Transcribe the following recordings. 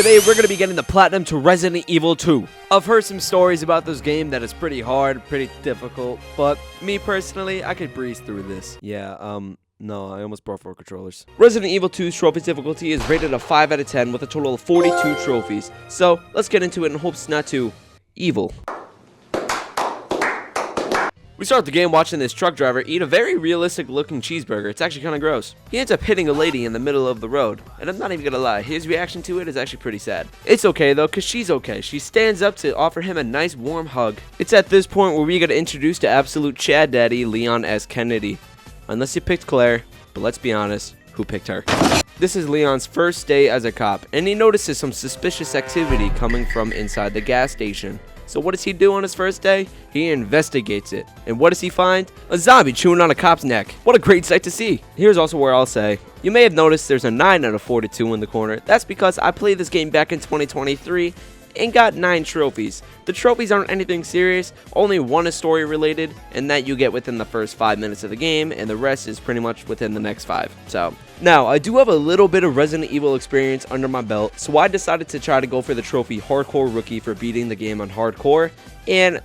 today we're going to be getting the platinum to Resident Evil 2. I've heard some stories about this game that it's pretty hard, pretty difficult, but me personally, I could breeze through this. No, I almost brought 4 controllers. Resident Evil 2's trophy difficulty is rated a 5 out of 10 with a total of 42 trophies. So, let's get into it in hopes not too evil. We start the game watching this truck driver eat a very realistic looking cheeseburger. It's actually kind of gross. He ends up hitting a lady in the middle of the road. And I'm not even gonna lie, his reaction to it is actually pretty sad. It's okay though, cause she's okay. She stands up to offer him a nice warm hug. It's at this point where we get introduced to absolute Chad Daddy Leon S. Kennedy. Unless you picked Claire, but let's be honest, who picked her? This is Leon's first day as a cop, and he notices some suspicious activity coming from inside the gas station. So what does he do on his first day? He investigates it. And what does he find? A zombie chewing on a cop's neck. What a great sight to see. Here's also where I'll say, you may have noticed there's a 9 out of 42 in the corner. That's because I played this game back in 2023 and got 9 trophies. The trophies aren't anything serious, only one is story related, and that you get within the first 5 minutes of the game, and the rest is pretty much within the next 5. So, now, I do have a little bit of Resident Evil experience under my belt, so I decided to try to go for the trophy Hardcore Rookie for beating the game on Hardcore, and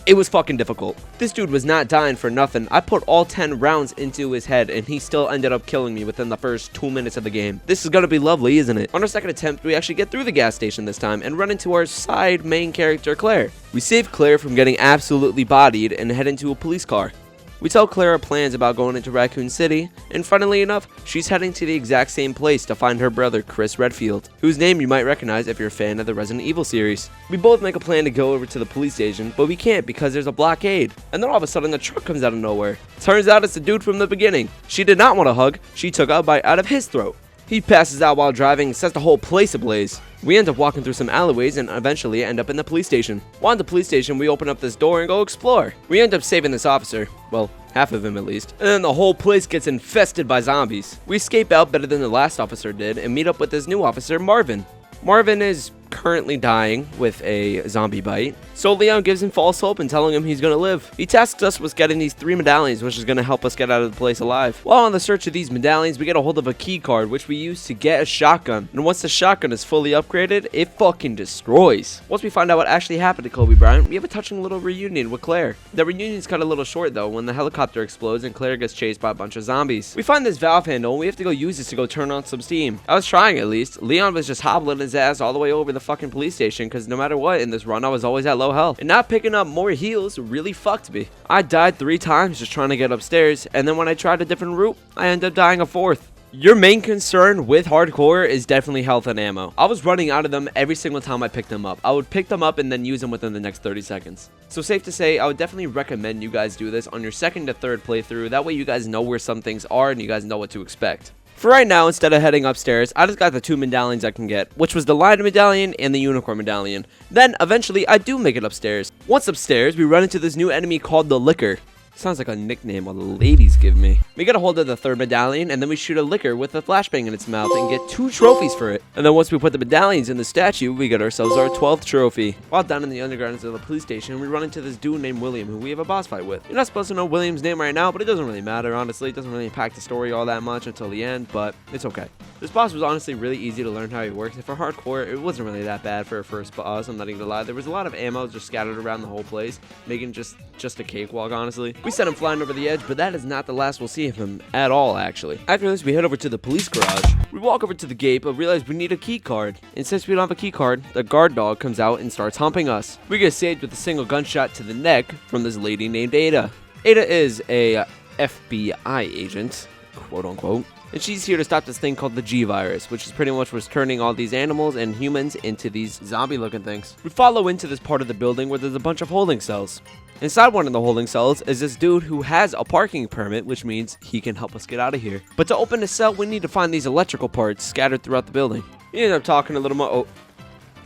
it was fucking difficult. This dude was not dying for nothing. I put all 10 rounds into his head and he still ended up killing me within the first 2 minutes of the game. This is gonna be lovely, isn't it? On our second attempt, we actually get through the gas station this time and run into our side main character, Claire. We save Claire from getting absolutely bodied and head into a police car. We tell Claire our plans about going into Raccoon City, and funnily enough, she's heading to the exact same place to find her brother, Chris Redfield, whose name you might recognize if you're a fan of the Resident Evil series. We both make a plan to go over to the police station, but we can't because there's a blockade, and then all of a sudden a truck comes out of nowhere. Turns out it's the dude from the beginning. She did not want a hug, she took a bite out of his throat. He passes out while driving and sets the whole place ablaze. We end up walking through some alleyways and eventually end up in the police station. While in the police station, we open up this door and go explore. We end up saving this officer. Well, half of him at least. And then the whole place gets infested by zombies. We escape out better than the last officer did and meet up with this new officer, Marvin. Marvin is currently dying with a zombie bite, so Leon gives him false hope and telling him he's gonna live. He tasks us with getting these 3 medallions, which is gonna help us get out of the place alive. While on the search of these medallions, we get a hold of a key card, which we use to get a shotgun, and once the shotgun is fully upgraded, it fucking destroys. Once we find out what actually happened to Kobe Bryant, we have a touching little reunion with Claire. The reunion's cut a little short though when the helicopter explodes and Claire gets chased by a bunch of zombies. We find this valve handle and we have to go use this to go turn on some steam. I was trying at least. Leon was just hobbling his ass all the way over the fucking police station because no matter what in this run I was always at low health, and not picking up more heals really fucked me. I died 3 times just trying to get upstairs, and then when I tried a different route I ended up dying a 4th. Your main concern with hardcore is definitely health and ammo. I was running out of them every single time I picked them up. I would pick them up and then use them within the next 30 seconds. So safe to say, I would definitely recommend you guys do this on your 2nd to 3rd playthrough. That way you guys know where some things are and you guys know what to expect. For right now, instead of heading upstairs, I just got the 2 medallions I can get, which was the Lion Medallion and the Unicorn Medallion. Then, eventually, I do make it upstairs. Once upstairs, we run into this new enemy called the Liquor. Sounds like a nickname all the ladies give me. We get a hold of the 3rd medallion, and then we shoot a Liquor with a flashbang in its mouth and get 2 trophies for it. And then once we put the medallions in the statue, we get ourselves our 12th trophy. While down in the undergrounds of the police station, we run into this dude named William, who we have a boss fight with. You're not supposed to know William's name right now, but it doesn't really matter, honestly. It doesn't really impact the story all that much until the end, but it's okay. This boss was honestly really easy to learn how he works, and for hardcore, it wasn't really that bad for a first boss, I'm not even gonna lie. There was a lot of ammo just scattered around the whole place, making just a cakewalk, honestly. We sent him flying over the edge, but that is not the last we'll see of him at all, actually. After this, we head over to the police garage. We walk over to the gate, but realize we need a key card. And since we don't have a key card, the guard dog comes out and starts humping us. We get saved with a single gunshot to the neck from this lady named Ada. Ada is a FBI agent, quote unquote. And she's here to stop this thing called the G virus, which is pretty much what's turning all these animals and humans into these zombie-looking things. We follow into this part of the building where there's a bunch of holding cells. Inside one of the holding cells is this dude who has a parking permit, which means he can help us get out of here. But to open the cell, we need to find these electrical parts scattered throughout the building. We end up talking a little more.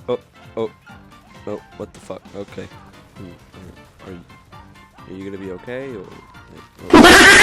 Oh, what the fuck? Okay. Are you gonna be okay?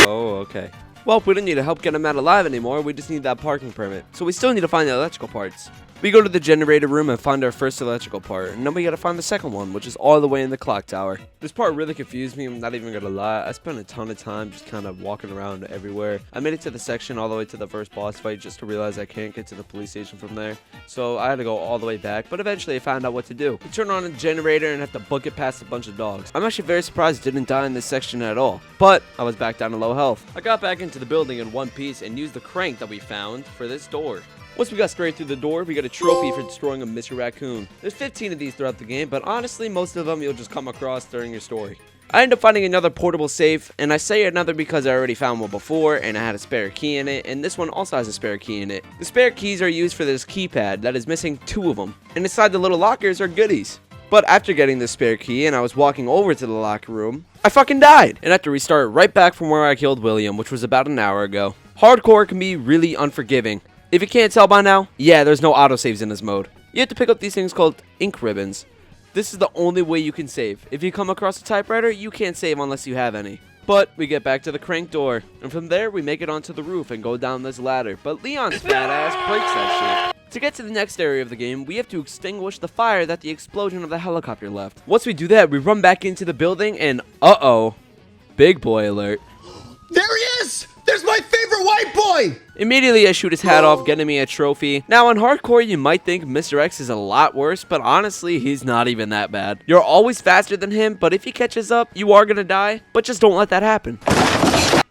Oh, okay. Well, we don't need to help get him out alive anymore, we just need that parking permit. So we still need to find the electrical parts. We go to the generator room and find our first electrical part, and then we gotta find the second one, which is all the way in the clock tower. This part really confused me, I'm not even gonna lie. I spent a ton of time just kind of walking around everywhere. I made it to the section all the way to the first boss fight just to realize I can't get to the police station from there. So I had to go all the way back, but eventually I found out what to do. We turn on a generator and have to book it past a bunch of dogs. I'm actually very surprised I didn't die in this section at all, but I was back down to low health. I got back into the building in one piece and used the crank that we found for this door. Once we got straight through the door, we got a trophy for destroying a Mr. Raccoon. There's 15 of these throughout the game, but honestly, most of them you'll just come across during your story. I ended up finding another portable safe, and I say another because I already found one before, and I had a spare key in it, and this one also has a spare key in it. The spare keys are used for this keypad that is missing 2 of them, and inside the little lockers are goodies. But after getting the spare key and I was walking over to the locker room, I fucking died, and I had to restart right back from where I killed William, which was about an hour ago. Hardcore can be really unforgiving. If you can't tell by now, yeah, there's no autosaves in this mode. You have to pick up these things called ink ribbons. This is the only way you can save. If you come across a typewriter, you can't save unless you have any. But we get back to the crank door, and from there we make it onto the roof and go down this ladder. But Leon's fat ass breaks that shit. To get to the next area of the game, we have to extinguish the fire that the explosion of the helicopter left. Once we do that, we run back into the building and uh-oh, big boy alert. There he is! There's my favorite white boy! Immediately, I shoot his hat off, getting me a trophy. Now, in hardcore, you might think Mr. X is a lot worse, but honestly, he's not even that bad. You're always faster than him, but if he catches up, you are gonna die, but just don't let that happen.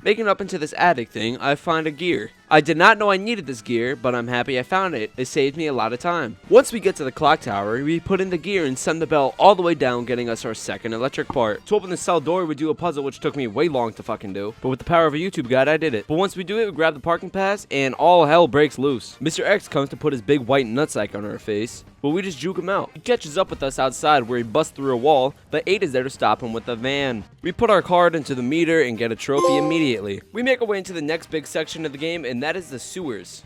Making up into this attic thing, I find a gear. I did not know I needed this gear, but I'm happy I found it. It saved me a lot of time. Once we get to the clock tower, we put in the gear and send the bell all the way down, getting us our second electric part. To open the cell door, we do a puzzle which took me way long to fucking do, but with the power of a YouTube guide, I did it. But once we do it, we grab the parking pass, and all hell breaks loose. Mr. X comes to put his big white nutsack on our face, but we just juke him out. He catches up with us outside where he busts through a wall, but 8 is there to stop him with a van. We put our card into the meter and get a trophy immediately. We make our way into the next big section of the game, and that is the sewers.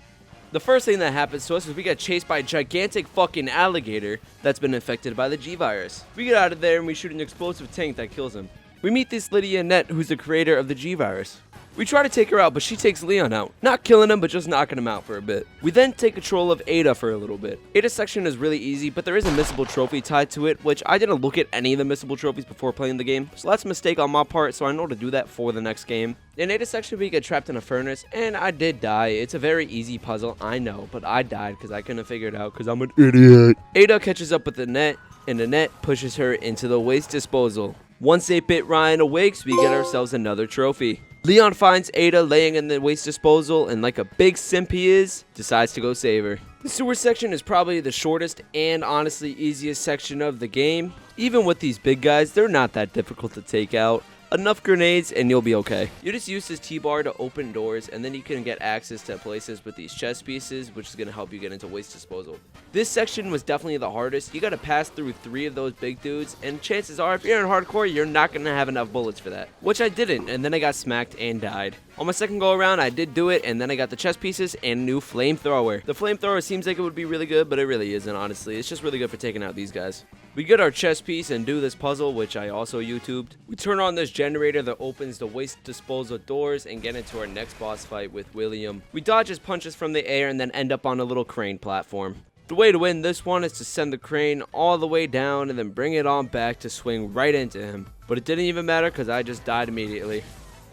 The first thing that happens to us is we get chased by a gigantic fucking alligator that's been infected by the G-Virus. We get out of there and we shoot an explosive tank that kills him. We meet this Lydia Annette, who's the creator of the G-Virus. We try to take her out, but she takes Leon out. Not killing him, but just knocking him out for a bit. We then take control of Ada for a little bit. Ada's section is really easy, but there is a missable trophy tied to it, which I didn't look at any of the missable trophies before playing the game, so that's a mistake on my part, so I know to do that for the next game. In Ada's section, we get trapped in a furnace, and I did die. It's a very easy puzzle, I know, but I died because I couldn't figure it out because I'm an idiot. Ada catches up with Annette, and Annette pushes her into the waste disposal. Once 8-bit Ryan awakes, we get ourselves another trophy. Leon finds Ada laying in the waste disposal, and like a big simp he is, decides to go save her. The sewer section is probably the shortest and honestly easiest section of the game. Even with these big guys, they're not that difficult to take out. Enough grenades and you'll be okay. You just use this T-bar to open doors, and then you can get access to places with these chest pieces, which is going to help you get into waste disposal. This section was definitely the hardest. You got to pass through 3 of those big dudes, and chances are if you're in hardcore, you're not going to have enough bullets for that. Which I didn't, and then I got smacked and died. On my second go around, I did do it, and then I got the chest pieces and a new flamethrower. The flamethrower seems like it would be really good, but it really isn't, honestly. It's just really good for taking out these guys. We get our chest piece and do this puzzle, which I also YouTubed. We turn on this generator that opens the waste disposal doors and get into our next boss fight with William. We dodge his punches from the air and then end up on a little crane platform. The way to win this one is to send the crane all the way down and then bring it on back to swing right into him. But it didn't even matter because I just died immediately.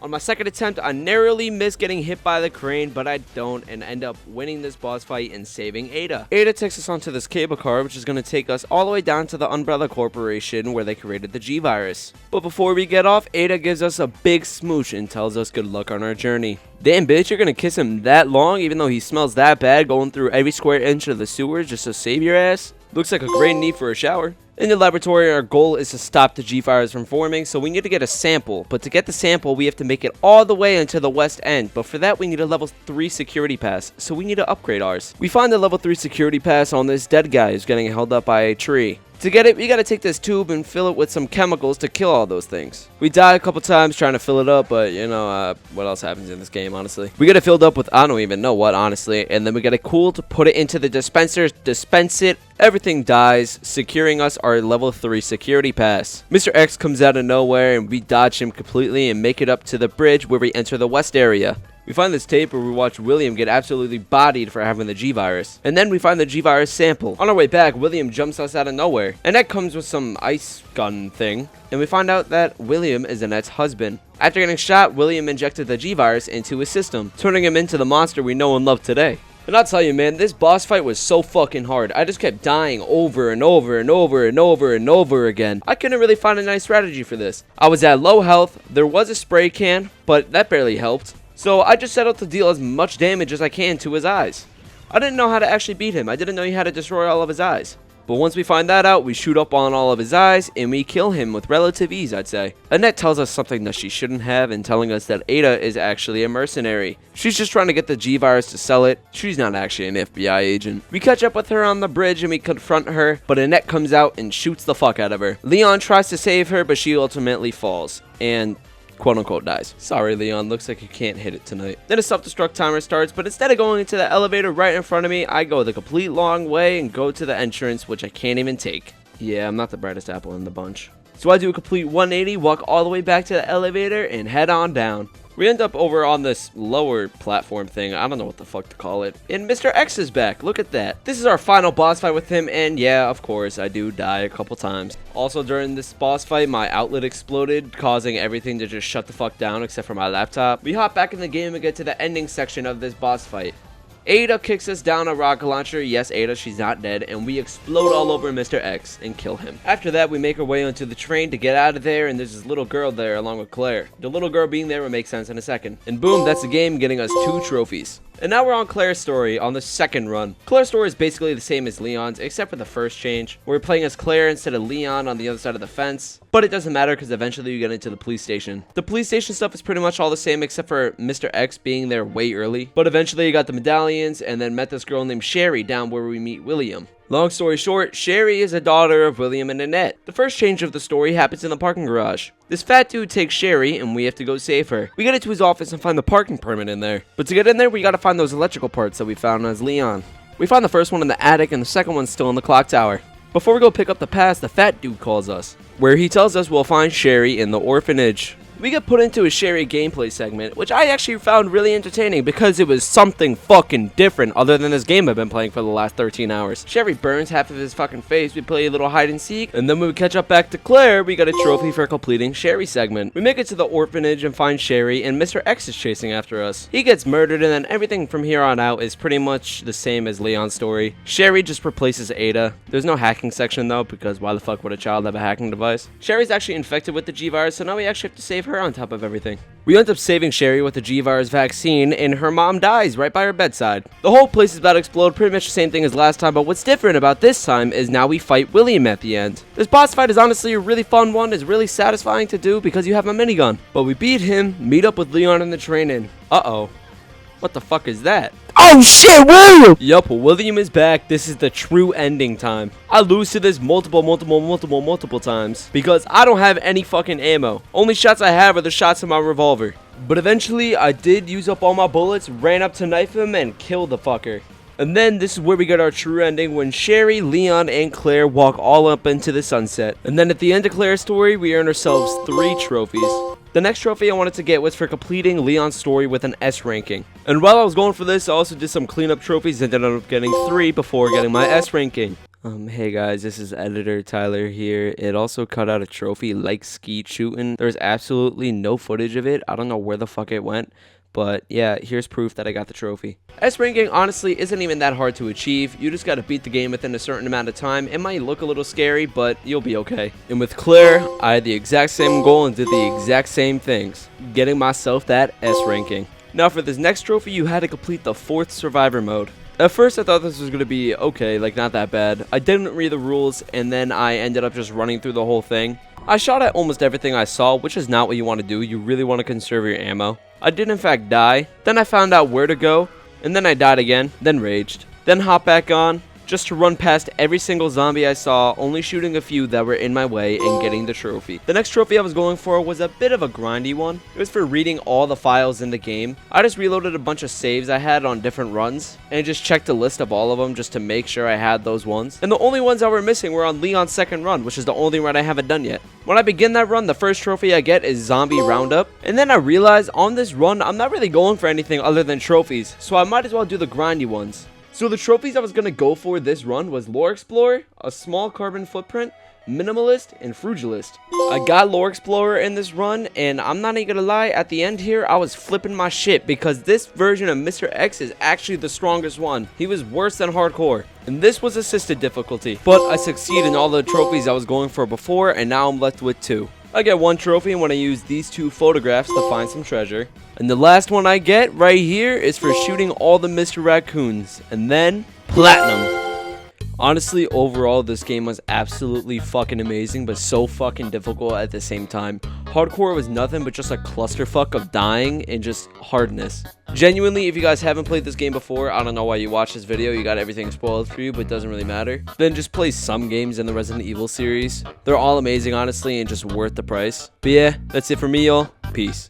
On my second attempt, I narrowly missed getting hit by the crane, but I don't, and end up winning this boss fight and saving Ada. Ada takes us onto this cable car, which is going to take us all the way down to the Umbrella Corporation, where they created the G-Virus. But before we get off, Ada gives us a big smooch and tells us good luck on our journey. Damn, bitch, you're going to kiss him that long, even though he smells that bad, going through every square inch of the sewers just to save your ass? Looks like a great need for a shower. In the laboratory, our goal is to stop the G-Virus from forming, so we need to get a sample. But to get the sample, we have to make it all the way into the west end. But for that, we need a level 3 security pass, so we need to upgrade ours. We find the level 3 security pass on this dead guy who's getting held up by a tree. To get it, we gotta take this tube and fill it with some chemicals to kill all those things. We die a couple times trying to fill it up, but you know, what else happens in this game, honestly? We get it filled up with, I don't even know what, honestly, and then we get it cooled, put it into the dispenser, dispense it, everything dies, securing us our level 3 security pass. Mr. X comes out of nowhere and we dodge him completely and make it up to the bridge where we enter the west area. We find this tape where we watch William get absolutely bodied for having the G-Virus. And then we find the G-Virus sample. On our way back, William jumps us out of nowhere. Annette comes with some ice gun thing. And we find out that William is Annette's husband. After getting shot, William injected the G-Virus into his system, turning him into the monster we know and love today. And I'll tell you, man, this boss fight was so fucking hard. I just kept dying over and over and over and over and over again. I couldn't really find a nice strategy for this. I was at low health. There was a spray can, but that barely helped. So I just set out to deal as much damage as I can to his eyes. I didn't know how to actually beat him. I didn't know you had to destroy all of his eyes. But once we find that out, we shoot up on all of his eyes, and we kill him with relative ease, I'd say. Annette tells us something that she shouldn't have, and telling us that Ada is actually a mercenary. She's just trying to get the G-Virus to sell it. She's not actually an FBI agent. We catch up with her on the bridge, and we confront her, but Annette comes out and shoots the fuck out of her. Leon tries to save her, but she ultimately falls, and quote-unquote dies. Sorry, Leon, looks like you can't hit it tonight. Then a self-destruct timer starts, but instead of going into the elevator right in front of me, I go the complete long way and go to the entrance, which I can't even take. Yeah, I'm not the brightest apple in the bunch. So I do a complete 180, walk all the way back to the elevator, and head on down. We end up over on this lower platform thing. I don't know what the fuck to call it. And Mr. X is back. Look at that. This is our final boss fight with him. And yeah, of course, I do die a couple times. Also, during this boss fight, my outlet exploded, causing everything to just shut the fuck down except for my laptop. We hop back in the game and get to the ending section of this boss fight. Ada kicks us down a rocket launcher. Yes, Ada, she's not dead. And we explode all over Mr. X and kill him. After that, we make our way onto the train to get out of there. And there's this little girl there along with Claire. The little girl being there will make sense in a second. And boom, that's the game, getting us 2 trophies. And now we're on Claire's story on the second run. Claire's story is basically the same as Leon's, except for the first change. We're playing as Claire instead of Leon on the other side of the fence. But it doesn't matter because eventually you get into the police station. The police station stuff is pretty much all the same except for Mr. X being there way early. But eventually you got the medallions and then met this girl named Sherry down where we meet William. Long story short, Sherry is a daughter of William and Annette. The first change of the story happens in the parking garage. This fat dude takes Sherry and we have to go save her. We get into his office and find the parking permit in there. But to get in there, we gotta find those electrical parts that we found as Leon. We find the first one in the attic and the second one's still in the clock tower. Before we go pick up the pass, the fat dude calls us, where he tells us we'll find Sherry in the orphanage. We get put into a Sherry gameplay segment, which I actually found really entertaining because it was something fucking different other than this game I've been playing for the last 13 hours. Sherry burns half of his fucking face, we play a little hide and seek, and then when we catch up back to Claire, we got a trophy for completing Sherry segment. We make it to the orphanage and find Sherry, and Mr. X is chasing after us. He gets murdered, and then everything from here on out is pretty much the same as Leon's story. Sherry just replaces Ada. There's no hacking section though, because why the fuck would a child have a hacking device? Sherry's actually infected with the G-Virus, so now we actually have to save her on top of everything. We end up saving Sherry with the G-Virus vaccine, and her mom dies right by her bedside. The whole place is about to explode, pretty much the same thing as last time, but what's different about this time is now we fight William at the end. This boss fight is honestly a really fun one, it's really satisfying to do because you have a minigun. But we beat him, meet up with Leon in the train, and uh-oh. What the fuck is that? Oh shit, William! Yup, William is back. This is the true ending time. I lose to this multiple times because I don't have any fucking ammo. Only shots I have are the shots in my revolver. But eventually, I did use up all my bullets, ran up to knife him, and killed the fucker. And then this is where we get our true ending when Sherry, Leon, and Claire walk all up into the sunset. And then at the end of Claire's story, we earn ourselves 3 trophies. The next trophy I wanted to get was for completing Leon's story with an S ranking. And while I was going for this, I also did some cleanup trophies and ended up getting 3 before getting my S ranking. Hey guys, this is editor Tyler here. It also cut out a trophy like skeet shooting. There's absolutely no footage of it. I don't know where the fuck it went. But yeah, here's proof that I got the trophy. S ranking honestly isn't even that hard to achieve. You just gotta beat the game within a certain amount of time. It might look a little scary, but you'll be okay. And with Claire, I had the exact same goal and did the exact same things. Getting myself that S ranking. Now for this next trophy, you had to complete the 4th survivor mode. At first I thought this was gonna be okay, like not that bad. I didn't read the rules and then I ended up just running through the whole thing. I shot at almost everything I saw, which is not what you want to do. You really want to conserve your ammo. I did in fact die. Then I found out where to go, and then I died again, then raged. Then hopped back on, just to run past every single zombie I saw, only shooting a few that were in my way and getting the trophy. The next trophy I was going for was a bit of a grindy one. It was for reading all the files in the game. I just reloaded a bunch of saves I had on different runs and just checked a list of all of them just to make sure I had those ones. And the only ones I were missing were on Leon's second run, which is the only run I haven't done yet. When I begin that run, the first trophy I get is Zombie Roundup. And then I realize on this run, I'm not really going for anything other than trophies, so I might as well do the grindy ones. So the trophies I was going to go for this run was Lore Explorer, a small carbon footprint, Minimalist, and Frugilist. I got Lore Explorer in this run, and I'm not even gonna lie, at the end here, I was flipping my shit because this version of Mr. X is actually the strongest one. He was worse than Hardcore, and this was assisted difficulty. But I succeed in all the trophies I was going for before, and now I'm left with 2. I get 1 trophy when I use these 2 photographs to find some treasure. And the last one I get right here is for shooting all the Mr. Raccoons. And then, Platinum. Honestly, overall, this game was absolutely fucking amazing, but so fucking difficult at the same time. Hardcore was nothing but just a clusterfuck of dying and just hardness. Genuinely, if you guys haven't played this game before, I don't know why you watch this video. You got everything spoiled for you, but it doesn't really matter. Then just play some games in the Resident Evil series. They're all amazing, honestly, and just worth the price. But yeah, that's it for me, y'all. Peace.